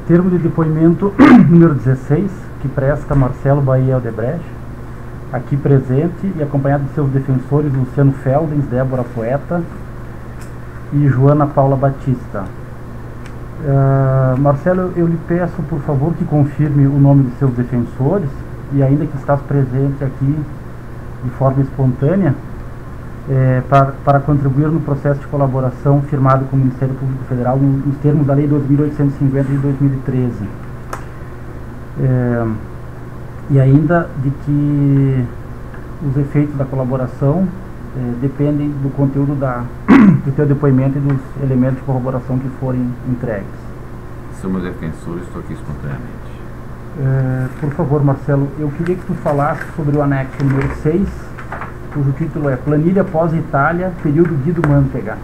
Termo de depoimento número 16, que presta Marcelo Bahia Odebrecht, aqui presente e acompanhado de seus defensores Luciano Feldens, Débora Poeta e Joana Paula Batista. Marcelo, eu lhe peço, por favor, que confirme o nome de seus defensores e, ainda que estás presente aqui de forma espontânea, para contribuir no processo de colaboração firmado com o Ministério Público Federal nos termos da Lei 2.850 de 2013. E ainda de que os efeitos da colaboração dependem do conteúdo do teu depoimento e dos elementos de corroboração que forem entregues. Sou meu defensor, estou aqui espontaneamente. Por favor, Marcelo, eu queria que tu falasse sobre o anexo número 6, cujo título é Planilha pós-Itália, período Guido Mantega.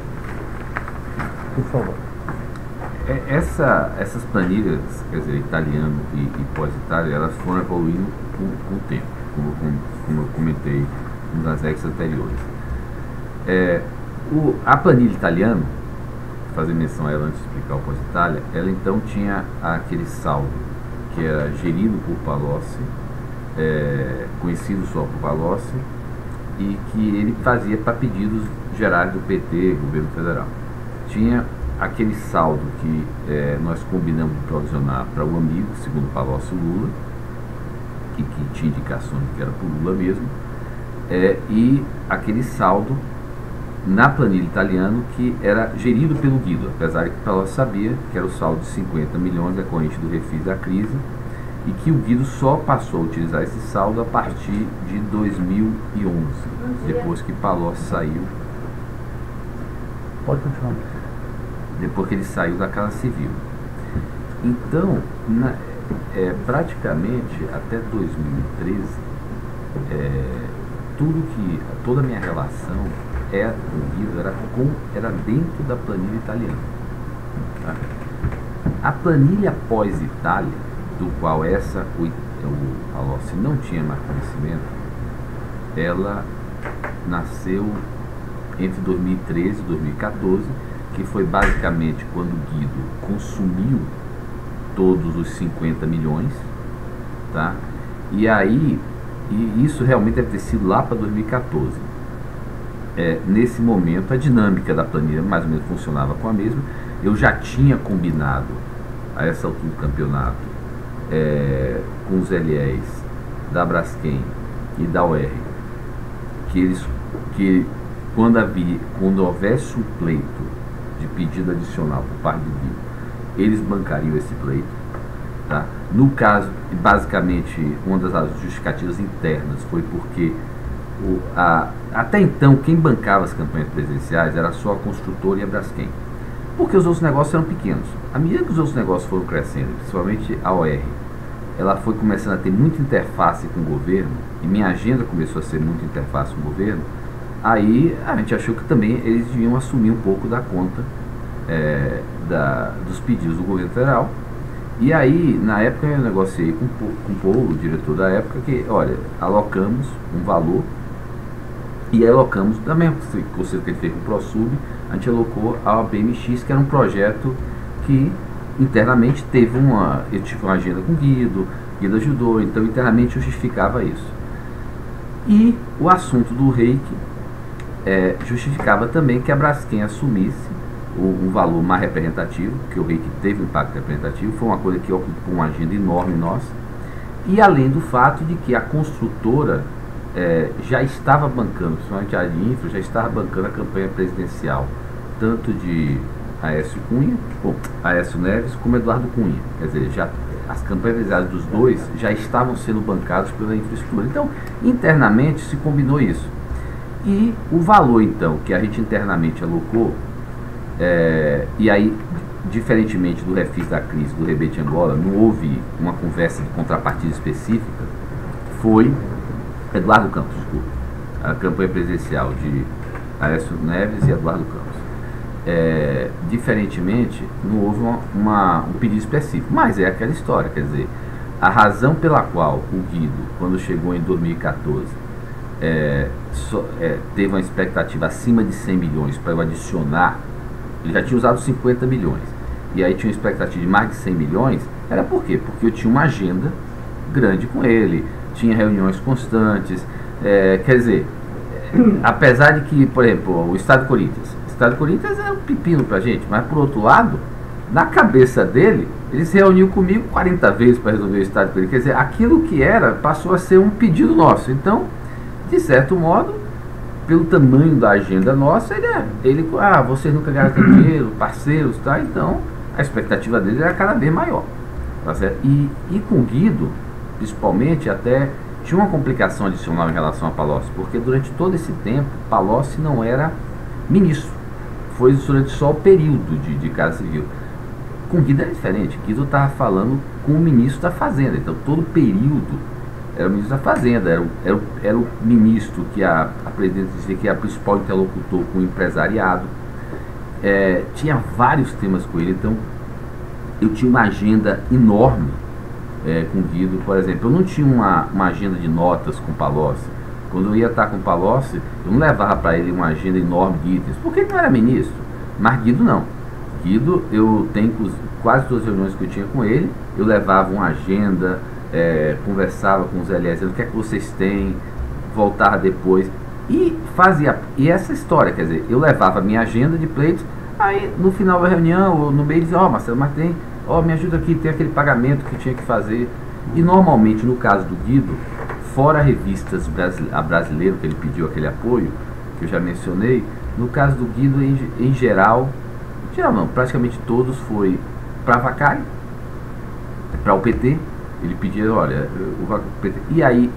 Por favor. Essas planilhas, quer dizer, italiano e pós-Itália, elas foram evoluindo com o tempo, como eu comentei nos anexos anteriores. A planilha italiana, fazer menção a ela antes de explicar o pós-Itália, ela então tinha aquele saldo que era gerido por Palocci, conhecido só por Palocci, e que ele fazia para pedidos gerais do PT, governo federal. Tinha aquele saldo que nós combinamos de provisionar para o amigo, segundo Palocci, Lula, que tinha indicações de que era por Lula mesmo, e aquele saldo na planilha italiana que era gerido pelo Guido, apesar de que Palocci sabia que era o saldo de 50 milhões decorrente do refis da crise, e que o Guido só passou a utilizar esse saldo a partir de 2011, depois que Palocci saiu. Pode continuar. Depois que ele saiu da Casa Civil. Então, praticamente até 2013, toda a minha relação com o Guido era dentro da planilha italiana. Tá? A planilha pós-Itália, do qual o Palocci não tinha mais conhecimento, ela nasceu entre 2013 e 2014, que foi basicamente quando o Guido consumiu todos os 50 milhões, tá? E isso realmente deve ter sido lá para 2014. Nesse momento, a dinâmica da planilha mais ou menos funcionava com a mesma. Eu já tinha combinado, a essa altura do campeonato, com os LEs da Braskem e da UR, que quando houvesse um pleito de pedido adicional por parte do Guido, eles bancariam esse pleito, tá? No caso, basicamente, uma das justificativas internas foi porque até então quem bancava as campanhas presidenciais era só a construtora e a Braskem, porque os outros negócios eram pequenos. À medida que os outros negócios foram crescendo, principalmente a OR, ela foi começando a ter muita interface com o governo, e minha agenda começou a ser muita interface com o governo. Aí a gente achou que também eles deviam assumir um pouco da conta dos pedidos do governo federal. E aí, na época, eu negociei com o Paulo, o diretor da época, que, olha, alocamos um valor, e alocamos também, conceito que ele fez com o ProSub, a gente alocou a BMX, que era um projeto que internamente eu tive uma agenda com o Guido ajudou, então internamente justificava isso. E o assunto do reiki justificava também que a Braskem assumisse um valor mais representativo, que o reiki teve um impacto representativo, foi uma coisa que ocupou uma agenda enorme nossa, e além do fato de que a construtora já estava bancando, principalmente a Infra, já estava bancando a campanha presidencial, tanto de Aécio Neves como Eduardo Cunha. Quer dizer, as campanhas presidenciais dos dois já estavam sendo bancadas pela infraestrutura. Então, internamente se combinou isso. E o valor, então, que a gente internamente alocou, e aí, diferentemente do refis da crise, do rebate Angola, não houve uma conversa de contrapartida específica, foi Eduardo Campos, desculpa, a campanha presidencial de Aécio Neves e Eduardo Campos. Diferentemente, não houve um pedido específico, mas é aquela história, quer dizer, a razão pela qual o Guido, quando chegou em 2014, teve uma expectativa acima de 100 milhões para eu adicionar, ele já tinha usado 50 milhões, e aí tinha uma expectativa de mais de 100 milhões, era por quê? Porque eu tinha uma agenda grande com ele, tinha reuniões constantes, quer dizer, apesar de que, por exemplo, o Estado de Corinthians é um pepino pra gente, mas por outro lado, na cabeça dele, ele se reuniu comigo 40 vezes para resolver o Estado de Corinthians, quer dizer, aquilo que era passou a ser um pedido nosso. Então, de certo modo, pelo tamanho da agenda nossa, vocês nunca gastam dinheiro, parceiros, tá? Então, a expectativa dele era cada vez maior, tá certo? E com o Guido, principalmente, até tinha uma complicação adicional em relação a Palocci, porque durante todo esse tempo, Palocci não era ministro, foi durante só o período de Casa Civil. Com o Guido era diferente, Guido estava falando com o ministro da Fazenda, então todo o período era o ministro da Fazenda, era o ministro que a presidente dizia que era o principal interlocutor com o empresariado, tinha vários temas com ele, então eu tinha uma agenda enorme com o Guido. Por exemplo, eu não tinha uma agenda de notas com o Palocci. Quando eu ia estar com o Palocci, eu não levava para ele uma agenda enorme de itens, porque ele não era ministro, mas Guido não. Guido, eu tenho quase todas as reuniões que eu tinha com ele, eu levava uma agenda, conversava com os LS, o que é que vocês têm, voltava depois e fazia, e essa história, quer dizer, eu levava a minha agenda de pleitos, aí no final da reunião, ou no meio, dizia, Marcelo, mas tem, me ajuda aqui, tem aquele pagamento que tinha que fazer. E normalmente, no caso do Guido, fora revistas a Brasileiro, que ele pediu aquele apoio, que eu já mencionei, no caso do Guido, em geral não, praticamente todos foi para a Vacari, para o PT, ele pedia, olha, o PT, e aí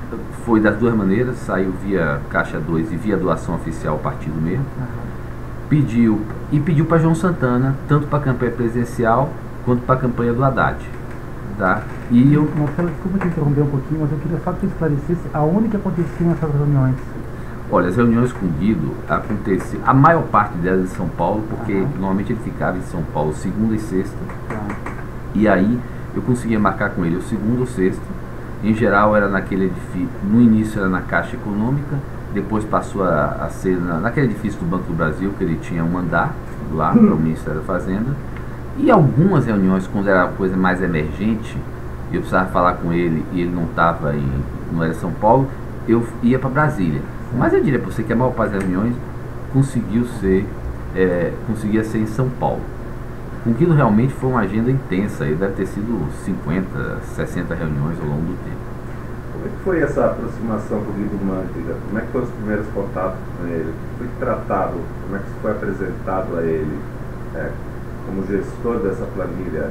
foi das duas maneiras, saiu via Caixa 2 e via doação oficial ao partido mesmo, pediu para João Santana, tanto para a campanha presidencial, quanto para a campanha do Haddad, tá? E eu... Marcelo, desculpa te interromper um pouquinho, mas eu queria só que você esclarecesse aonde que aconteciam essas reuniões. Olha, as reuniões com o Guido aconteciam, a maior parte delas em São Paulo, porque normalmente ele ficava em São Paulo segunda e sexta, e aí eu conseguia marcar com ele o segundo ou sexto. Em geral era naquele edifício, no início era na Caixa Econômica, depois passou a ser naquele edifício do Banco do Brasil, que ele tinha um andar lá para o Ministério da Fazenda. E algumas reuniões, quando era uma coisa mais emergente, eu precisava falar com ele e ele não era São Paulo, eu ia para Brasília. Mas eu diria para você que a maior parte das reuniões conseguia ser em São Paulo. Com o Guido realmente foi uma agenda intensa, ele deve ter sido 50, 60 reuniões ao longo do tempo. Como é que foi essa aproximação com o Guido Mantega? Como é que foram os primeiros contatos com ele? Foi tratado, como é que foi apresentado a ele como gestor dessa planilha,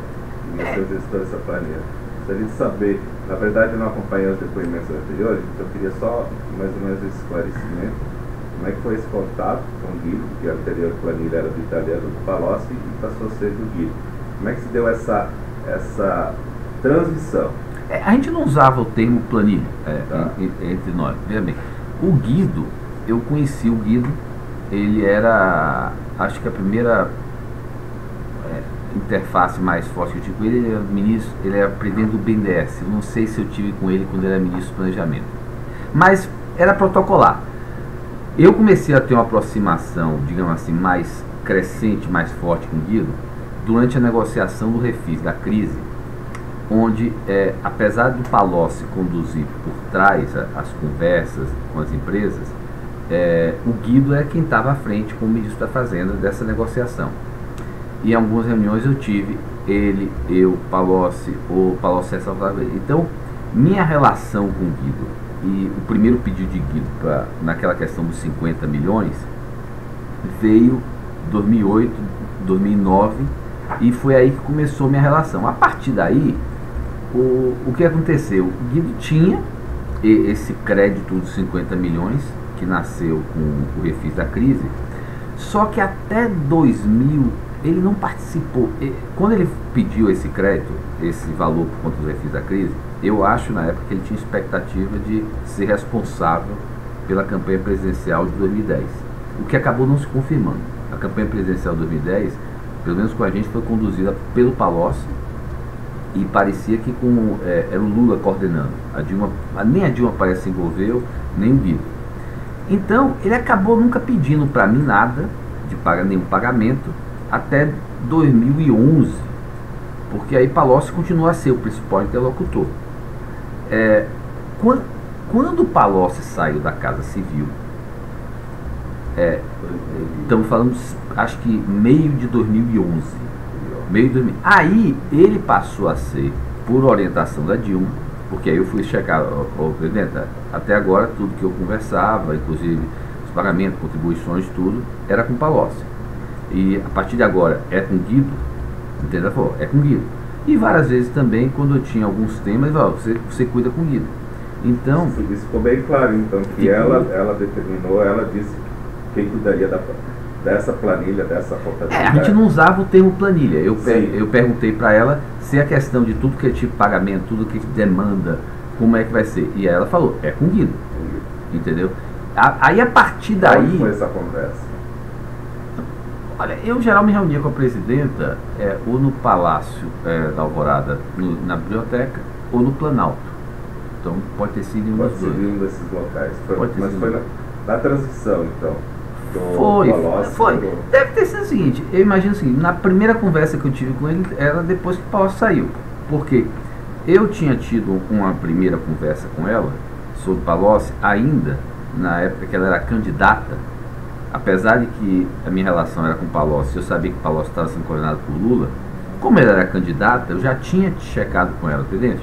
gestor dessa planilha? Gostaria de saber, na verdade eu não acompanhei os depoimentos anteriores, então eu queria só mais ou menos esse esclarecimento. Como é que foi esse contato com o Guido, que a anterior planilha era do italiano do Palocci e passou a ser do Guido? Como é que se deu essa transição? A gente não usava o termo planilha entre nós, veja bem. O Guido, eu conheci o Guido, ele era, acho que a primeira interface mais forte que eu tive com ele, ele era ministro, ele era presidente do BNDES. Eu não sei se eu tive com ele quando ele era ministro do Planejamento, mas era protocolar. Eu comecei a ter uma aproximação, digamos assim, mais crescente, mais forte com o Guido durante a negociação do refis, da crise, onde, apesar do Palocci conduzir por trás as conversas com as empresas, o Guido é quem estava à frente como ministro da Fazenda dessa negociação. E em algumas reuniões eu tive ele, eu, Palocci, o Palocci Salvador. Então, minha relação com o Guido e o primeiro pedido de Guido naquela questão dos 50 milhões veio em 2008, 2009, e foi aí que começou minha relação. A partir daí, o que aconteceu? O Guido tinha esse crédito dos 50 milhões que nasceu com o refis da crise, só que até 2000 ele não participou. Quando ele pediu esse crédito, esse valor por conta do refis da crise, eu acho na época que ele tinha expectativa de ser responsável pela campanha presidencial de 2010, o que acabou não se confirmando. A campanha presidencial de 2010, pelo menos com a gente, foi conduzida pelo Palocci e parecia que era o Lula coordenando. Nem a Dilma parece se envolveu, nem o Guido. Então ele acabou nunca pedindo para mim nada de pagar nenhum pagamento até 2011, porque aí Palocci continua a ser o principal interlocutor. Quando Palocci saiu da Casa Civil, estamos falando, acho que meio de 2011, aí ele passou a ser, por orientação da Dilma, porque aí eu fui checar, presidente, até agora tudo que eu conversava, inclusive os pagamentos, contribuições, tudo, era com Palocci. E a partir de agora é com Guido, entendeu? É com Guido. E várias vezes também, quando eu tinha alguns temas, você cuida com Guido. Então, isso ficou bem claro, então, que ela determinou, ela disse quem cuidaria dessa planilha, dessa contabilidade. A gente não usava o termo planilha. Eu perguntei para ela se a questão de tudo que é tipo pagamento, tudo que demanda, como é que vai ser. E ela falou, é com Guido. Entendeu? Aí a partir daí... Como foi essa conversa? Olha, eu em geral me reunia com a presidenta ou no Palácio da Alvorada, na biblioteca, ou no Planalto. Então pode ter sido um dos dois. Pode ser um desses locais. Mas foi na transição, então. Foi. Deve ter sido o seguinte, eu imagino o seguinte, na primeira conversa que eu tive com ele, era depois que o Palocci saiu. Porque eu tinha tido uma primeira conversa com ela sobre Palocci, ainda na época que ela era candidata. Apesar de que a minha relação era com o Palocci, eu sabia que o Palocci estava sendo coordenado por Lula, como ela era candidata, eu já tinha checado com ela, presidente,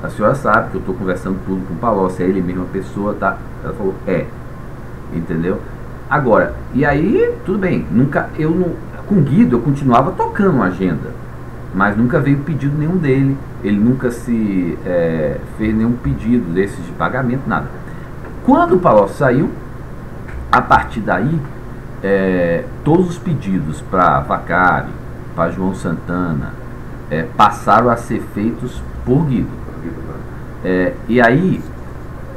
a senhora sabe que eu estou conversando tudo com o Palocci, é ele mesmo a pessoa, tá? Ela falou, entendeu? Agora, e aí, tudo bem, com o Guido eu continuava tocando uma agenda, mas nunca veio pedido nenhum dele, ele nunca se fez nenhum pedido desses de pagamento, nada. Quando o Palocci saiu, a partir daí, todos os pedidos para Vacari, para João Santana, passaram a ser feitos por Guido. E aí,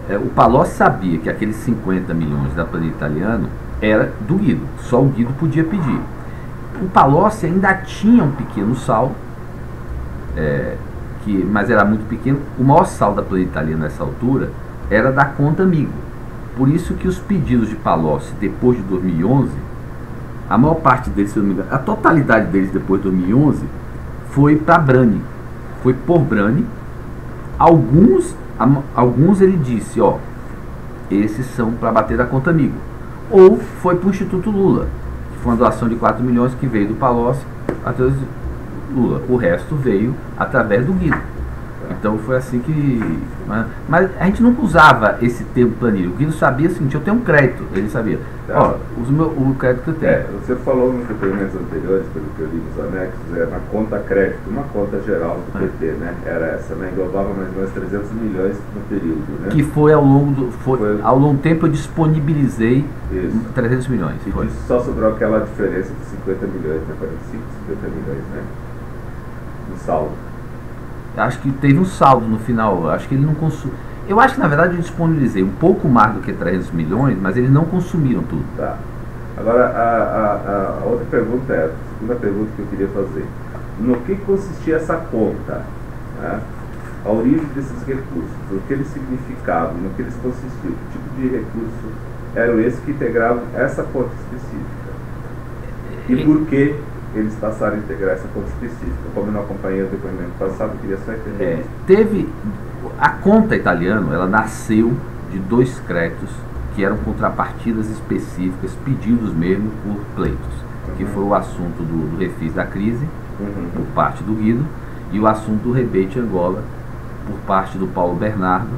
o Palocci sabia que aqueles 50 milhões da planilha italiana era do Guido, só o Guido podia pedir. O Palocci ainda tinha um pequeno saldo, mas era muito pequeno. O maior saldo da planilha italiana nessa altura era da conta Amigo. Por isso que os pedidos de Palocci depois de 2011, a maior parte deles, se eu não me engano, a totalidade deles depois de 2011 foi para Brani, foi por Brani. Alguns ele disse, esses são para bater da conta Amigo. Ou foi para o Instituto Lula, que foi uma doação de 4 milhões que veio do Palocci até o Lula. O resto veio através do Guido. Então foi assim que... Mas a gente nunca usava esse termo planilha. O Guido sabia o seguinte, eu tenho um crédito. Ele sabia. O crédito que eu tenho. Você falou nos depoimentos anteriores, pelo que eu li nos anexos, na conta crédito, uma conta geral do PT, né? Era essa, né? Englobava mais ou menos 300 milhões no período, né? Que foi ao longo do tempo eu disponibilizei 300 milhões. E foi. Só sobrou aquela diferença de 50 milhões, né? 45, 50 milhões, né? No saldo. Acho que teve um saldo no final, acho que ele não consumiu. Eu acho que na verdade eu disponibilizei um pouco mais do que 300 milhões, mas eles não consumiram tudo. Tá. Agora a outra pergunta a segunda pergunta que eu queria fazer. No que consistia essa conta? Né? A origem desses recursos, o que eles significavam, no que eles consistiam, que tipo de recurso eram esses que integravam essa conta específica? E por que eles passaram a integrar essa conta específica? Como eu não acompanhei o depoimento passado, eu queria só entender. A conta italiana, ela nasceu de 2 créditos que eram contrapartidas específicas, pedidos mesmo por pleitos, que foi o assunto do refis da crise, por parte do Guido, e o assunto do rebate Angola, por parte do Paulo Bernardo,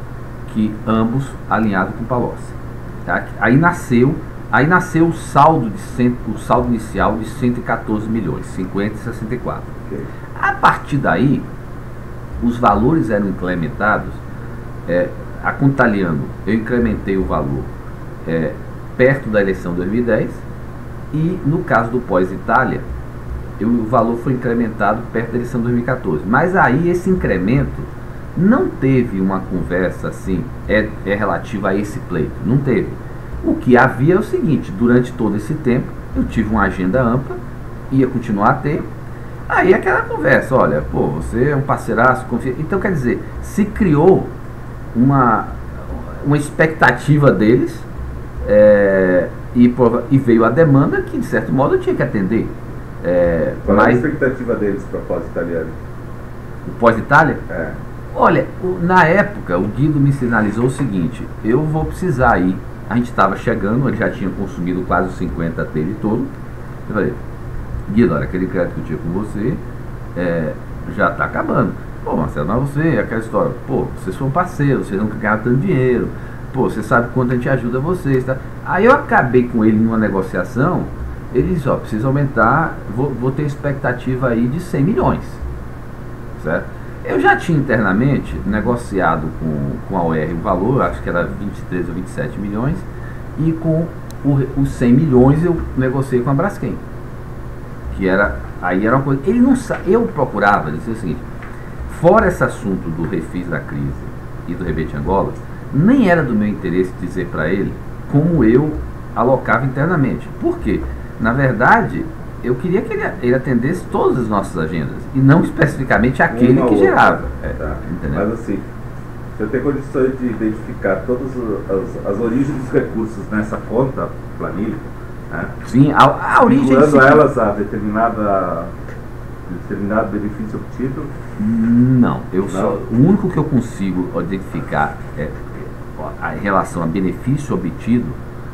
que ambos alinhados com Palocci. Tá? Aí nasceu o saldo inicial de 114 milhões, 50 e 64. Okay. A partir daí, os valores eram incrementados. A Contaliano, eu incrementei o valor perto da eleição de 2010, e no caso do Pós-Itália, o valor foi incrementado perto da eleição de 2014. Mas aí esse incremento não teve uma conversa assim, relativa a esse pleito, não teve. O que havia é o seguinte, durante todo esse tempo, eu tive uma agenda ampla, ia continuar a ter, aí aquela conversa, olha, você é um parceiraço, confia. Então, quer dizer, se criou uma expectativa deles, e veio a demanda que, de certo modo, eu tinha que atender. Qual era a expectativa deles para o Pós-Italiano? O pós-Itália? É. Olha, na época o Guido me sinalizou o seguinte: eu vou precisar ir. A gente estava chegando, ele já tinha consumido quase os 50 dele todo. Eu falei: Guido, olha, aquele crédito que eu tinha com você já está acabando. Pô, Marcelo, mas você, aquela história, pô, vocês são parceiros, vocês não ganham tanto dinheiro, pô, você sabe quanto a gente ajuda vocês, tá? Aí eu acabei com ele numa negociação. Ele disse: ó, precisa aumentar, vou ter expectativa aí de 100 milhões, certo? Eu já tinha internamente negociado com a UER o valor, acho que era 23 ou 27 milhões, e com os 100 milhões eu negociei com a Braskem, que aí era uma coisa, ele não sabe, eu procurava dizer o seguinte: fora esse assunto do refis da crise e do rebate Angola, nem era do meu interesse dizer para ele como eu alocava internamente. Por quê? Na verdade, eu queria que ele atendesse todas as nossas agendas, e não especificamente aquele que gerava. Tá. Mas assim, você tem condições de identificar todas as origens dos recursos nessa conta, planilha, né? Sim, a origem... Vinculando elas a determinado benefício obtido? Não, o único que eu consigo identificar em relação a benefício obtido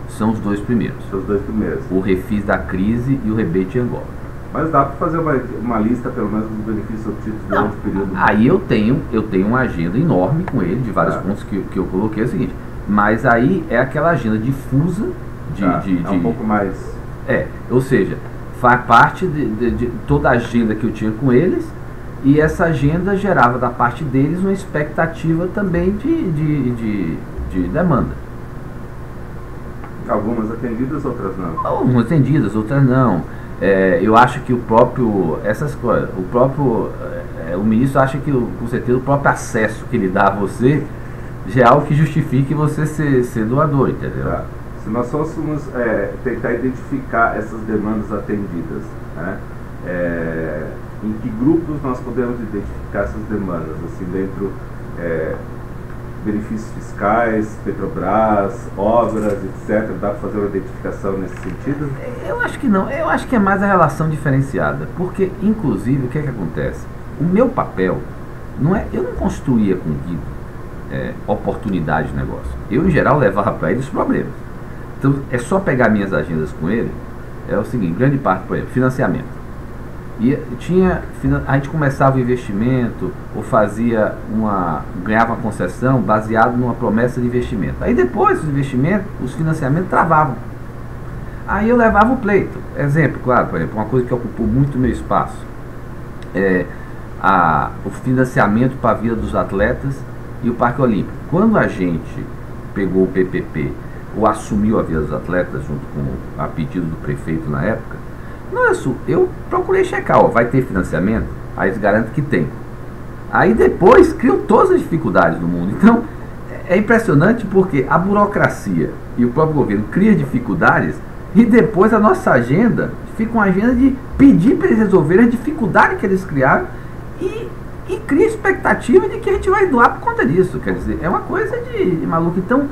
são os dois primeiros. Os dois primeiros. O refis da crise e o rebate Angola. Mas dá para fazer uma lista, pelo menos, dos benefícios obtidos durante o período? Aí eu tenho uma agenda enorme com ele, de vários pontos que eu coloquei. É o seguinte: mas aí é aquela agenda difusa é um pouco mais... ou seja, faz parte de toda a agenda que eu tinha com eles, e essa agenda gerava da parte deles uma expectativa também de demanda. Algumas atendidas, outras não? Algumas atendidas, outras não. Eu acho que essas coisas, o ministro acha que, com certeza, o próprio acesso que ele dá a você já é algo que justifique você ser doador, entendeu? Tá. Se nós fôssemos tentar identificar essas demandas atendidas, né? Em que grupos nós podemos identificar essas demandas, assim, dentro benefícios fiscais, Petrobras, obras, etc. Dá para fazer uma identificação nesse sentido? Eu acho que não. Eu acho que é mais a relação diferenciada. Porque, inclusive, o que é que acontece? O meu papel eu não construía com o Guido oportunidade de negócio. Eu, em geral, levava para ele os problemas. Então, é só pegar minhas agendas com ele. É o seguinte: grande parte, por exemplo, financiamento. E a gente começava o investimento, ou ganhava uma concessão baseado numa promessa de investimento. Aí depois os financiamentos travavam. Aí eu levava o pleito. Exemplo, claro, por exemplo, uma coisa que ocupou muito meu espaço o financiamento para a vida dos atletas e o Parque Olímpico. Quando a gente pegou o PPP ou assumiu a vida dos atletas junto com a pedido do prefeito na época, eu procurei checar, vai ter financiamento? Aí eles garantem que tem. Aí depois criam todas as dificuldades do mundo. Então, é impressionante porque a burocracia e o próprio governo cria dificuldades, e depois a nossa agenda fica uma agenda de pedir para eles resolverem a dificuldade que eles criaram, e cria expectativa de que a gente vai doar por conta disso. Quer dizer, é uma coisa de maluco. Então,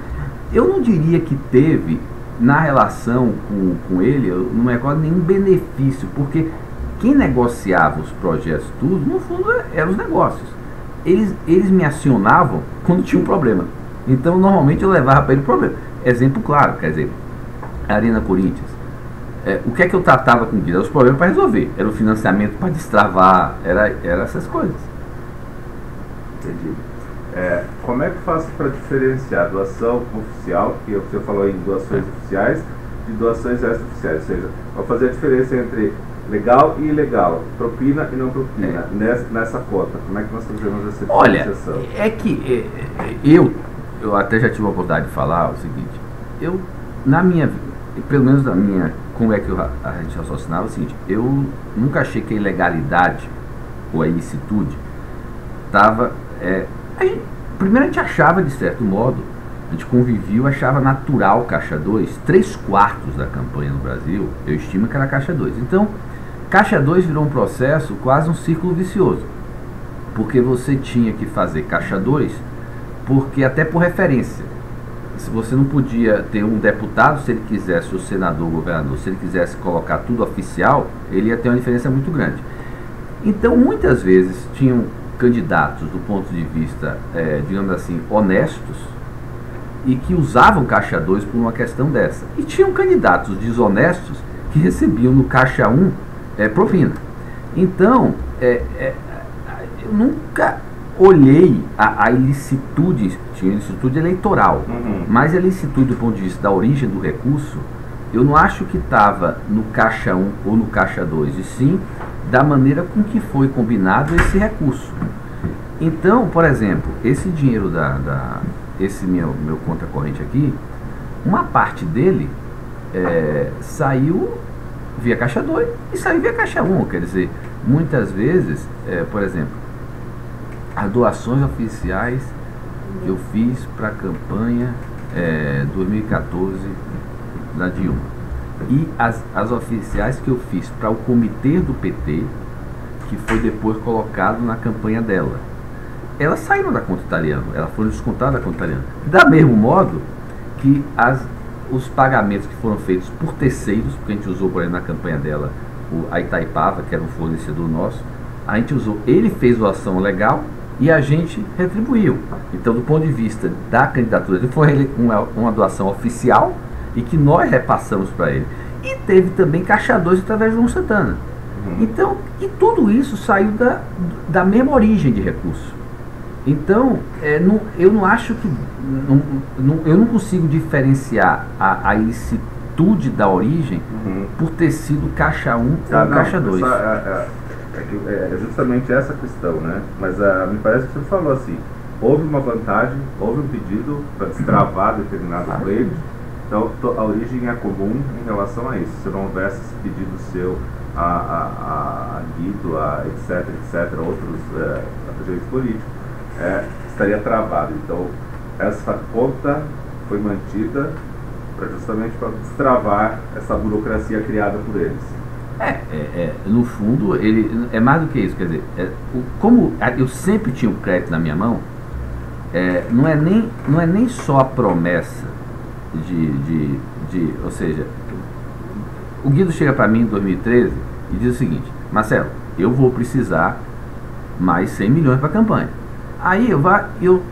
eu não diria que teve, na relação com ele, eu não recordo nenhum benefício, porque quem negociava os projetos, tudo, no fundo, eram os negócios. Eles me acionavam quando tinha um problema. Então, normalmente, eu levava para ele o problema. Exemplo claro, quer dizer, a Arena Corinthians. O que é que eu tratava com ele? Era os problemas para resolver. Era o financiamento para destravar, era essas coisas. Entendi. Como é que faço para diferenciar doação oficial, que você falou em doações oficiais, de doações extraoficiais? Ou seja, vou fazer a diferença entre legal e ilegal, propina e não propina, nessa conta. Como é que nós fazemos essa diferenciação? Olha, é que eu até já tive a oportunidade de falar o seguinte: na minha vida, pelo menos na minha, como é que a gente raciocinava, o seguinte: eu nunca achei que a ilegalidade ou a ilicitude estava... primeiro, a gente achava, de certo modo, a gente convivia, achava natural Caixa 2, 3/4 da campanha no Brasil, eu estimo que era Caixa 2. Então, Caixa 2 virou um processo, quase um círculo vicioso, porque você tinha que fazer Caixa 2, porque até por referência, se você não podia ter um deputado, se ele quisesse, o senador, o governador, se ele quisesse colocar tudo oficial, ele ia ter uma diferença muito grande. Então, muitas vezes, tinham candidatos do ponto de vista, digamos assim, honestos, e que usavam Caixa 2 por uma questão dessa. E tinham candidatos desonestos que recebiam no Caixa 1 propina. Então, eu nunca olhei a ilicitude, tinha ilicitude eleitoral, mas a ilicitude do ponto de vista da origem do recurso, eu não acho que estava no Caixa 1 ou no Caixa 2, e sim da maneira com que foi combinado esse recurso. Então, por exemplo, esse dinheiro esse meu conta corrente aqui, uma parte dele saiu via Caixa 2 e saiu via Caixa 1, quer dizer, muitas vezes, por exemplo, as doações oficiais que eu fiz para a campanha 2014 da Dilma, e as oficiais que eu fiz para o comitê do PT, que foi depois colocado na campanha dela, elas saíram da conta italiana, elas foram descontadas da conta italiana. Da mesmo modo que os pagamentos que foram feitos por terceiros, porque a gente usou, por exemplo, na campanha dela, a Itaipava, que era um fornecedor nosso, a gente usou, ele fez doação legal e a gente retribuiu. Então, do ponto de vista da candidatura, foi uma doação oficial e que nós repassamos para ele. E teve também Caixa 2 através de João Santana. Então, e tudo isso saiu da mesma origem de recurso. Então, eu não acho que... eu não consigo diferenciar a ilicitude da origem por ter sido Caixa 1 ou Caixa 2. É justamente essa questão, né? Mas me parece que você falou assim, houve uma vantagem, houve um pedido para destravar determinado pleito, então a origem é comum em relação a isso. Se não houvesse esse pedido seu a Guido, etc., outros agentes políticos, estaria travado. Então, essa conta foi mantida justamente para destravar essa burocracia criada por eles. No fundo, ele é mais do que isso, quer dizer, como eu sempre tinha o crédito na minha mão, não é nem só a promessa ou seja, o Guido chega para mim em 2013 e diz o seguinte: Marcelo, eu vou precisar mais 100 milhões para a campanha. Aí eu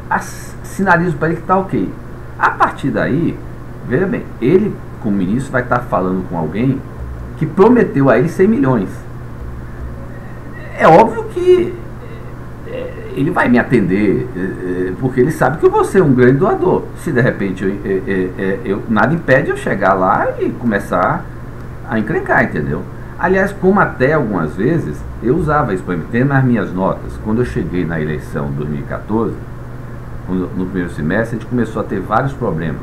sinalizo para ele que está ok. A partir daí, veja bem, ele como ministro vai estar falando com alguém que prometeu a ele 100 milhões. É óbvio que ele vai me atender, porque ele sabe que eu vou ser um grande doador. Se de repente nada impede eu chegar lá e começar a encrencar, entendeu? Aliás, como até algumas vezes eu usava isso para ter nas minhas notas. Quando eu cheguei na eleição de 2014, no primeiro semestre, a gente começou a ter vários problemas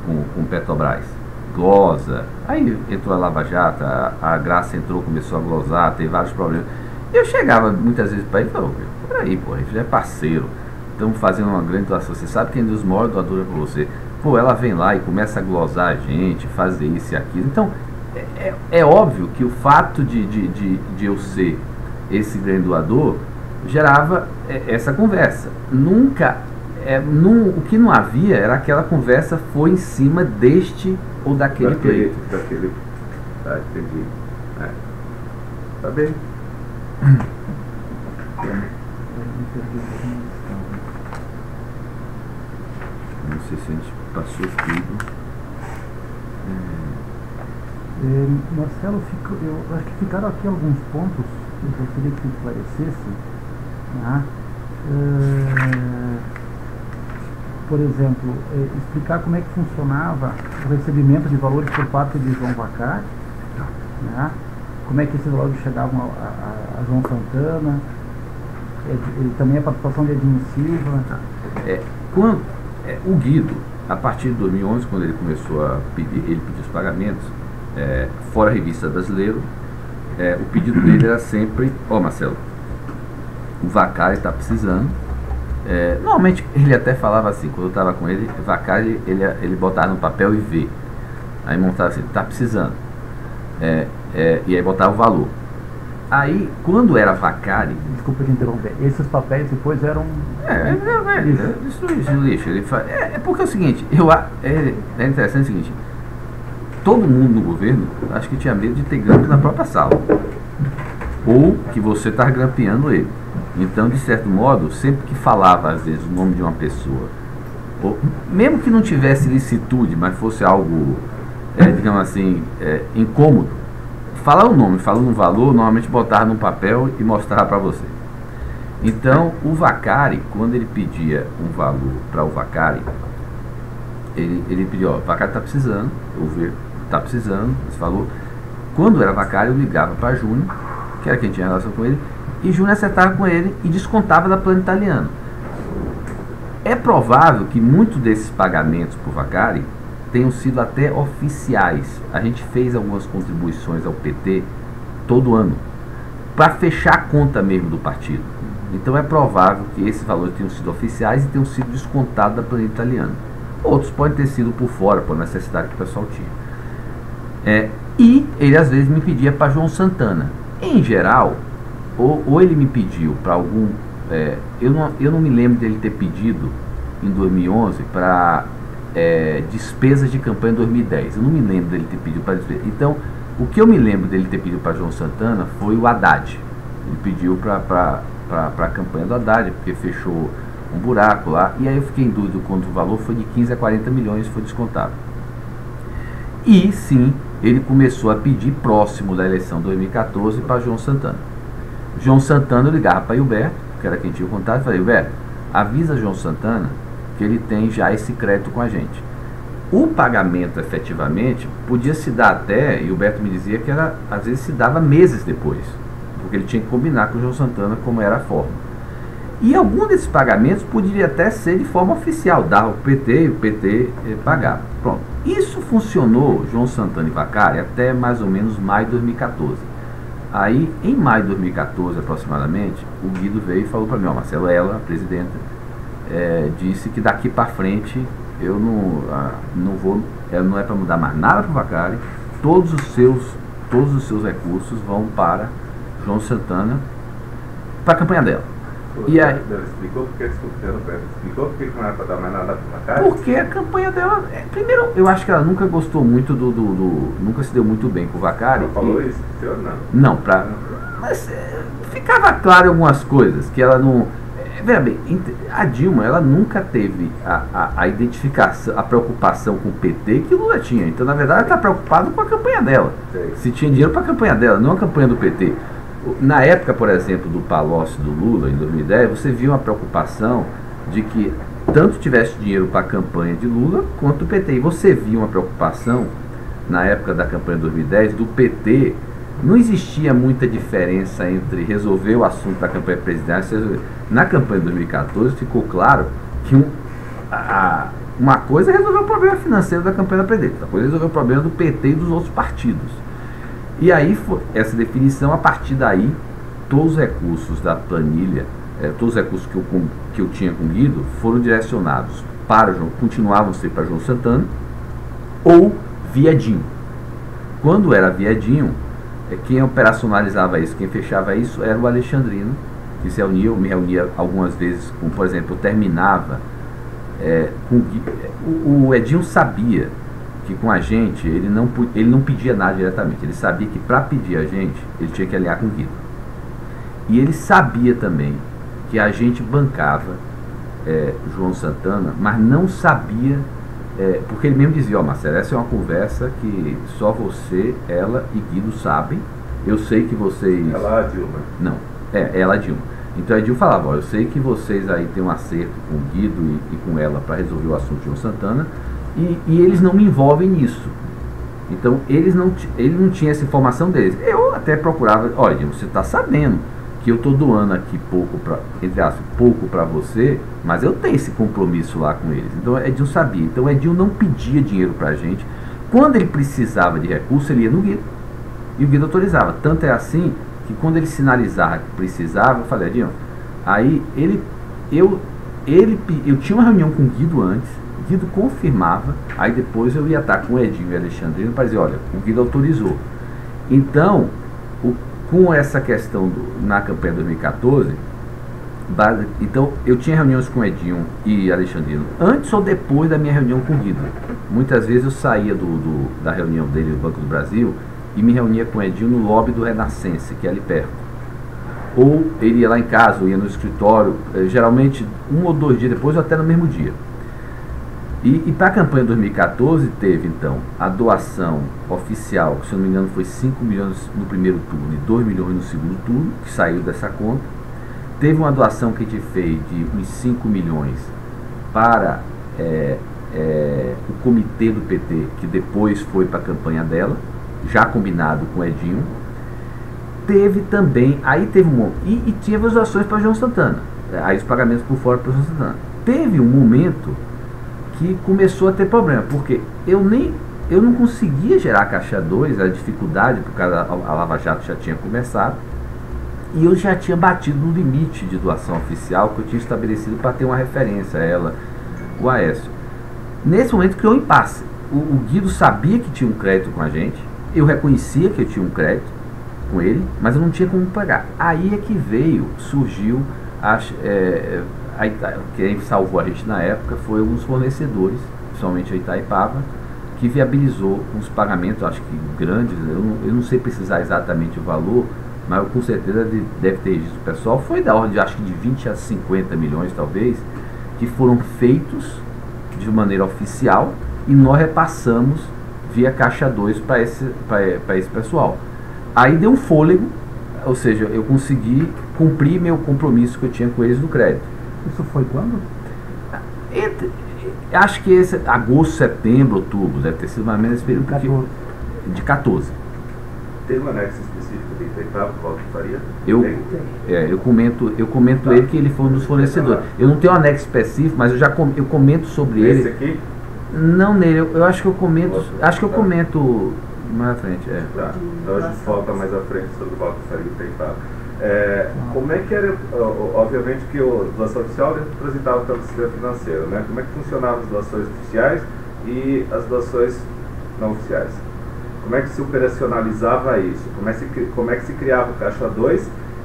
com Petrobras. Glosa, aí entrou a Lava Jato, a Graça entrou, começou a glosar, teve vários problemas. E eu chegava muitas vezes para ele e falava: peraí, pô, a gente é parceiro, estamos fazendo uma grande doação, você sabe quem é um dos maiores doadores é por você. Pô, ela vem lá e começa a glosar a gente, fazer isso e aquilo. Então, é óbvio que o fato de eu ser esse grande doador gerava essa conversa. Nunca, o que não havia era aquela conversa foi em cima deste ou daquele pleito. Tá, entendi. Tá bem. Não sei se a gente passou tudo. Marcelo, eu acho que ficaram aqui alguns pontos que eu queria que esclarecesse. Né? Por exemplo, explicar como é que funcionava o recebimento de valores por parte de João Vacari, né? Como é que esses valores chegavam a João Santana, também a participação de Edinho Silva. O Guido, a partir de 2011, quando ele começou a pedir, ele pediu os pagamentos, fora a Revista Brasileiro, o pedido dele era sempre: Marcelo, o Vacari está precisando. Normalmente ele até falava assim, quando eu estava com ele, Vacari, ele botava no papel e vê, aí montava assim: está precisando, e aí botava o valor. Aí, quando era Vacari... Desculpa te interromper, esses papéis depois eram... Isso lixo. Porque é o seguinte, é interessante o seguinte: todo mundo no governo, acho que tinha medo de ter grampo na própria sala, ou que você está grampeando ele. Então, de certo modo, sempre que falava, às vezes, o nome de uma pessoa, ou, mesmo que não tivesse licitude, mas fosse algo, digamos assim, incômodo, falar o nome, falando um valor, normalmente botava num papel e mostrava para você. Então, o Vacari, quando ele pedia um valor para o Vacari, ele pediu, ó, o Vacari está precisando, eu ver, está precisando, esse valor. Quando era Vacari, eu ligava para Júnior, que era quem tinha relação com ele, e Júnior acertava com ele e descontava da plano italiano. É provável que muitos desses pagamentos por Vacari tenham sido até oficiais. A gente fez algumas contribuições ao PT todo ano, para fechar a conta mesmo do partido. Então é provável que esses valores tenham sido oficiais e tenham sido descontados da planilha italiana. Outros podem ter sido por fora, por necessidade que o pessoal tinha. E ele às vezes me pedia para João Santana. Em geral, ou ele me pediu para algum... eu não me lembro dele ter pedido em 2011 para despesas de campanha em 2010. Eu não me lembro dele ter pedido para despesas. Então, o que eu me lembro dele ter pedido para João Santana foi o Haddad. Ele pediu para a campanha do Haddad, porque fechou um buraco lá. E aí eu fiquei em dúvida quanto o valor foi de 15 a 40 milhões, foi descontado. E sim, ele começou a pedir próximo da eleição 2014 para João Santana. João Santana, eu ligava para Hilberto, que era quem tinha o contato, e falei, Hilberto, avisa João Santana que ele tem já esse crédito com a gente. O pagamento, efetivamente, podia se dar até, e o Hilberto me dizia que era, às vezes se dava meses depois, porque ele tinha que combinar com o João Santana como era a forma. E algum desses pagamentos poderia até ser de forma oficial, dava o PT e o PT pagava. Pronto. Isso funcionou, João Santana e Vacari, até mais ou menos maio de 2014. Aí, em maio de 2014, aproximadamente, o Guido veio e falou para mim, ó, Marcelo, ela, a presidenta, disse que daqui para frente eu não vou, não é para mudar mais nada para o Vacari, todos os seus recursos vão para João Santana, para a campanha dela. E aí, ela explicou porque não era para dar mais nada para Vacari? Porque a campanha dela, primeiro, eu acho que ela nunca gostou muito nunca se deu muito bem com o Vacari. Ela falou isso, senhor? Não, mas ficava claro algumas coisas, que ela não... Veja bem, a Dilma, ela nunca teve a identificação, a preocupação com o PT que o Lula tinha. Então, na verdade, ela está preocupada com a campanha dela. Sim. Se tinha dinheiro para a campanha dela, não a campanha do PT. Na época, por exemplo, do Palocci do Lula, em 2010, você viu uma preocupação de que tanto tivesse dinheiro para a campanha de Lula quanto do PT. E você viu uma preocupação, na época da campanha de 2010, do PT. Não existia muita diferença entre resolver o assunto da campanha presidencial. Na campanha de 2014 ficou claro que uma coisa é resolver o problema financeiro da campanha da presidente, outra coisa é resolver o problema do PT e dos outros partidos. E aí, essa definição, a partir daí, todos os recursos da planilha, todos os recursos que eu tinha com o Guido, foram direcionados para continuavam a ser para João Santana ou via Dinho. Quando era via Dinho, quem operacionalizava isso, quem fechava isso, era o Alexandrino, que se reunia, eu me reunia algumas vezes, com, por exemplo, eu terminava com o Edinho sabia que com a gente ele não pedia nada diretamente, ele sabia que para pedir a gente ele tinha que alinhar com o Guido, e ele sabia também que a gente bancava João Santana, mas não sabia, porque ele mesmo dizia, ó, Marcelo, essa é uma conversa que só você, ela e Guido sabem, eu sei que vocês... Ela a Dilma? Não, ela a Dilma. Então a Dilma falava, ó, eu sei que vocês aí têm um acerto com o Guido e com ela para resolver o assunto de João Santana, e eles não me envolvem nisso. Então ele não tinha essa informação deles. Eu até procurava, olha, Dilma, você está sabendo que eu estou doando aqui pouco para você, mas eu tenho esse compromisso lá com eles. Então Edinho sabia. Então Edinho não pedia dinheiro para a gente. Quando ele precisava de recurso, ele ia no Guido. E o Guido autorizava. Tanto é assim que quando ele sinalizava que precisava, eu falei, Edinho, aí eu tinha uma reunião com o Guido antes, o Guido confirmava, aí depois eu ia estar com o Edinho e o Alexandrino para dizer, olha, o Guido autorizou. Então, com essa questão na campanha de 2014, então eu tinha reuniões com Edinho e Alexandrino antes ou depois da minha reunião com o Guido. Muitas vezes eu saía da reunião dele no Banco do Brasil e me reunia com o Edinho no lobby do Renascença, que é ali perto. ou ele ia lá em casa, ou ia no escritório, geralmente 1 ou 2 dias depois, ou até no mesmo dia. E para a campanha de 2014 teve então a doação oficial, que se eu não me engano foi 5 milhões no primeiro turno e 2 milhões no segundo turno, que saiu dessa conta. Teve uma doação que a gente fez de uns 5 milhões para o comitê do PT, que depois foi para a campanha dela, já combinado com o Edinho. Teve também, aí teve e tinha as doações para João Santana, aí os pagamentos por fora para João Santana. Teve um momento que começou a ter problema, porque eu não conseguia gerar caixa 2, a dificuldade, porque a Lava Jato já tinha começado, e eu já tinha batido no limite de doação oficial que eu tinha estabelecido para ter uma referência a ela, o Aécio. Nesse momento criou um impasse. O Guido sabia que tinha um crédito com a gente, eu reconhecia que eu tinha um crédito com ele, mas eu não tinha como pagar. Aí é que surgiu quem salvou a gente na época foi alguns fornecedores, principalmente a Itaipava, que viabilizou uns pagamentos, acho que grandes, eu não sei precisar exatamente o valor, mas eu, com certeza deve ter registro pessoal, foi da ordem de, acho que de 20 a 50 milhões talvez, que foram feitos de maneira oficial e nós repassamos via Caixa 2 para esse pessoal. Aí deu um fôlego, ou seja, eu consegui cumprir meu compromisso que eu tinha com eles do crédito. Isso foi quando? Acho que esse agosto, setembro, outubro, deve ter sido mais ou menos esse período. De 14. Tem um anexo específico de Itaipava, qual que faria? Eu comento ele que ele foi um dos fornecedores. Eu não tenho um anexo específico, mas eu comento sobre ele. Esse aqui? Não nele, eu acho que eu comento. Acho que eu comento mais à frente. Tá. Então a gente volta mais à frente sobre o qual que faria Itaipava. Como é que era, obviamente que a doação oficial transitava pelo sistema financeiro, né? Como é que funcionavam as doações oficiais e as doações não oficiais? Como é que se operacionalizava isso? Como é que se criava o Caixa 2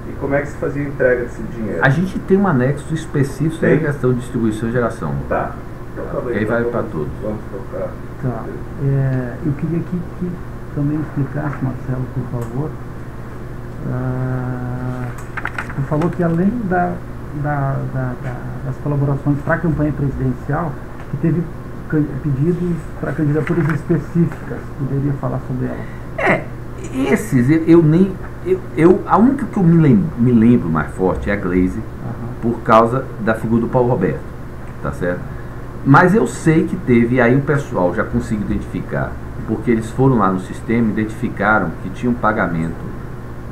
e como é que se fazia a entrega desse dinheiro? A gente tem um anexo específico sobre a questão de distribuição e geração. Tá. Então, aí vai para todos. Vamos tocar. Tá. Eu queria que também explicasse, Marcelo, por favor. Tu falou que além das colaborações para a campanha presidencial, que teve pedidos para candidaturas específicas. Poderia falar sobre elas? Esses a única que eu me lembro mais forte é a Glaze, por causa da figura do Paulo Roberto, tá certo? Mas eu sei que teve, e aí o pessoal já conseguiu identificar, porque eles foram lá no sistema e identificaram que tinha um pagamento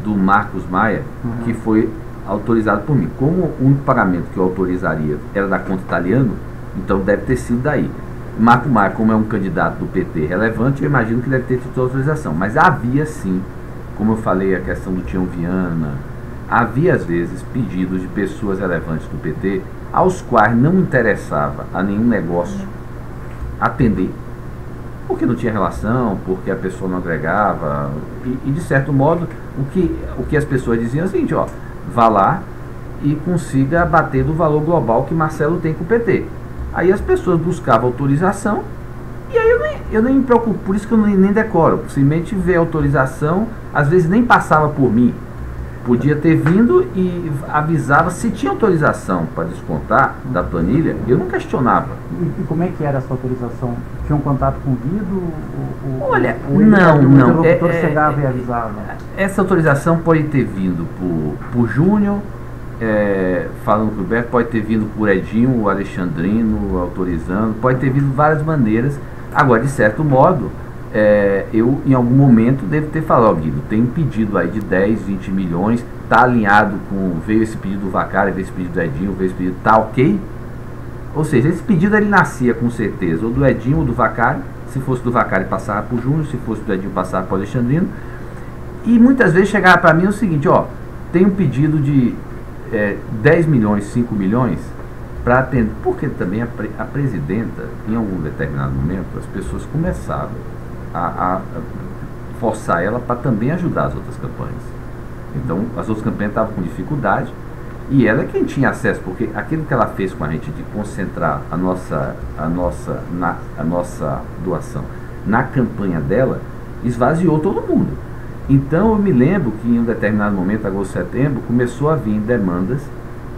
do Marcos Maia, que foi autorizado por mim. Como o único pagamento que eu autorizaria era da conta italiana, então deve ter sido daí. Marco Maia, como é um candidato do PT relevante, eu imagino que deve ter tido autorização. Mas havia sim, como eu falei, a questão do Tião Viana, havia às vezes pedidos de pessoas relevantes do PT, aos quais não interessava a nenhum negócio atender, porque não tinha relação, porque a pessoa não agregava, e de certo modo, o que as pessoas diziam é o seguinte, vá lá e consiga bater do valor global que Marcelo tem com o PT. Aí as pessoas buscavam autorização, e aí eu nem me preocupo, por isso que eu nem decoro, simplesmente ver a autorização, às vezes nem passava por mim, podia ter vindo e avisava se tinha autorização para descontar da planilha, eu não questionava. E como é que era essa autorização? Tinha um contato com o Guido? Olha, o interlocutor chegava e avisava? Essa autorização pode ter vindo por Júnior, falando com o Roberto, pode ter vindo por Edinho, o Alexandrino autorizando, pode ter vindo de várias maneiras. Agora, de certo modo, eu em algum momento devo ter falado, Guido, tem um pedido aí de 10, 20 milhões, está alinhado com, veio esse pedido do Vacari, veio esse pedido do Edinho, veio esse pedido, tá ok? Ou seja, esse pedido ele nascia com certeza ou do Edinho ou do Vacari, se fosse do Vacari passava para o Júnior, se fosse do Edinho passava para o Alexandrino, e muitas vezes chegava para mim o seguinte, tem um pedido de 10 milhões, 5 milhões, para atender, porque também a presidenta, em algum determinado momento, as pessoas começavam a forçar ela para também ajudar as outras campanhas. Então, as outras campanhas estavam com dificuldade, e ela é quem tinha acesso, porque aquilo que ela fez com a gente de concentrar a nossa doação na campanha dela, esvaziou todo mundo. Então eu me lembro que em um determinado momento, agosto, setembro, começou a vir demandas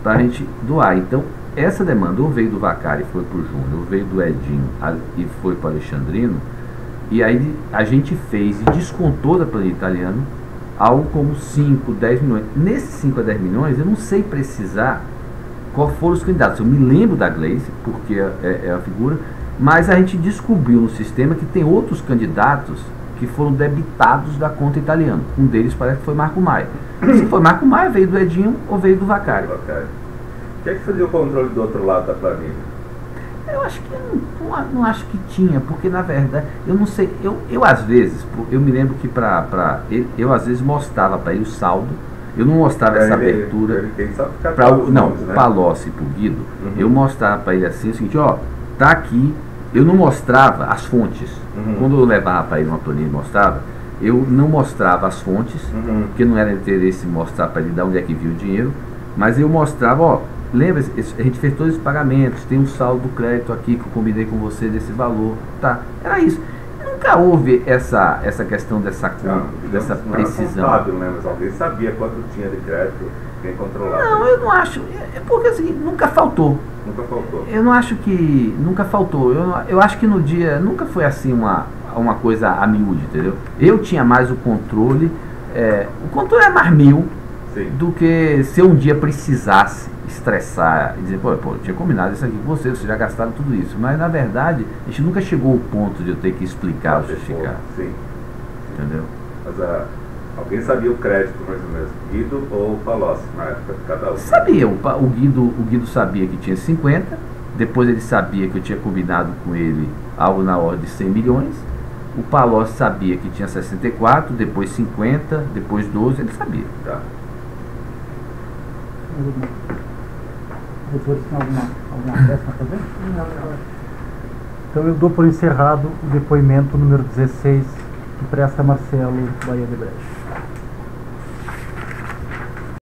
para a gente doar. Então essa demanda ou veio do Vacari e foi para o Júnior, ou veio do Edinho e foi para o Alexandrino, e aí a gente fez e descontou da planilha italiana algo como 5, 10 milhões. Nesses 5 a 10 milhões eu não sei precisar qual foram os candidatos. Eu me lembro da Gleice, porque é a figura, mas a gente descobriu no sistema que tem outros candidatos que foram debitados da conta italiana. Um deles parece que foi Marco Maia. Se foi Marco Maia, veio do Edinho ou veio do Vacari. O que é que fazia o controle do outro lado da planilha? Eu acho que não acho que tinha, porque na verdade, eu não sei, eu às vezes, eu me lembro que eu às vezes mostrava para ele o saldo, eu não mostrava essa abertura para o Palocci e para o Guido, eu mostrava para ele assim, o seguinte, ó, tá aqui, eu não mostrava as fontes, quando eu levava para ele uma planilha e mostrava, eu não mostrava as fontes, porque não era interesse mostrar para ele de onde é que viu o dinheiro, mas eu mostrava, ó, lembra, a gente fez todos os pagamentos, tem um saldo do crédito aqui que eu combinei com você desse valor, tá? Era isso. Nunca houve essa questão dessa precisão. Não, né? Mas alguém sabia quanto tinha de crédito, quem controlava. Não, eu não acho, porque assim, nunca faltou. Nunca faltou. Eu não acho que nunca faltou. Eu acho que no dia nunca foi assim uma coisa a miúde, entendeu? Eu tinha mais o controle é mais meu. Sim. Do que se eu um dia precisasse estressar e dizer, pô, eu tinha combinado isso aqui com você já gastaram tudo isso. Mas na verdade, a gente nunca chegou ao ponto de eu ter que explicar ou justificar. Sim. Entendeu? Mas alguém sabia o crédito mais ou menos, Guido ou Palocci, na época de cada um? Sabia, o Guido sabia que tinha 50, depois ele sabia que eu tinha combinado com ele algo na ordem de 100 milhões. O Palocci sabia que tinha 64, depois 50, depois 12, ele sabia. Tá. Doutores, tem alguma acréscimo a fazer? Não. Então eu dou por encerrado o depoimento número 16 que presta Marcelo Baía de Brecha.